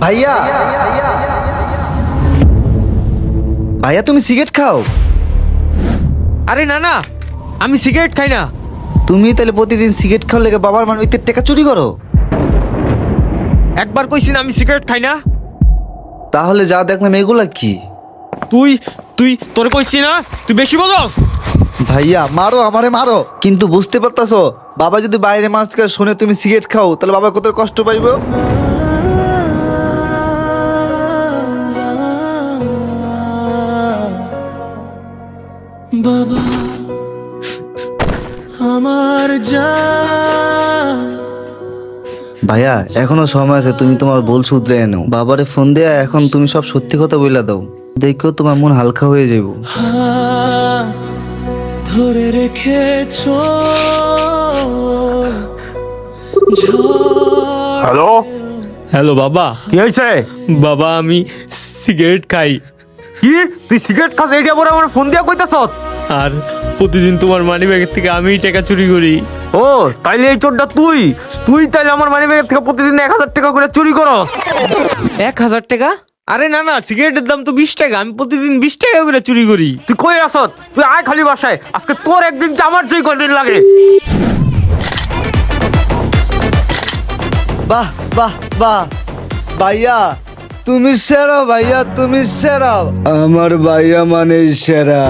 ভাইয়া ভাইয়া তুমি সিগারেট খাও? আরে না না, আমি সিগারেট খাই না। তুমি তাহলে প্রতিদিন সিগারেট খাওয়ার লেগে বাবার মানিব্যাগের টাকা চুরি করো? একবার কইছি না আমি সিগারেট খাই না। তাহলে যা দেখলাম এগুলা কি? তুই তুই তোরে কইছি না, তুই বেশি বলস। ভাইয়া মারো, আমারে মারো, কিন্তু বুঝতে পারতাছো বাবা যদি বাইরে মাছ থেকে শুনে তুমি সিগারেট খাও তাহলে বাবা কত কষ্ট পাইবো। বাবা আমার জান। ভাইয়া এখনো সময় আছে, তুমি তোমার ভুল শুধরে এনো। বাবারে ফোন দেয়া এখন তুমি সব সত্যি কথা বইলা দাও, দেখো তোমার মন হালকা হয়ে যাইব। হাত ধরে রেখেছো হ্যালো হ্যালো বাবা, কি হয়েছে? বাবা আমি সিগারেট খাই। কি তুই সিগারেট খাস? এইটা পরে আমার ফোন দিয়া কইতাছ? আর প্রতিদিন তোমার মানি ব্যাগের থেকে আমিই টাকা চুরি করি। ও তাইলে এই চোরটা তুই তুই তাইলে আমার মানি ব্যাগের থেকে প্রতিদিন 1000 টাকা করে চুরি করস। 1000 টাকা? আরে না না, সিগারেটের দাম তো 20 টাকা, আমি প্রতিদিন 20 টাকা করে চুরি করি। তুই কই আসত? তুই আয় খালি বাসায়, আজকে তোর একদিন কি আমার জয় কন্টেন্ট লাগে। বাহ বাহ বাহ ভাইয়া, তুমি সেরা ভাইয়া, তুমি সেরা, আমার ভাইয়া মানে সেরা।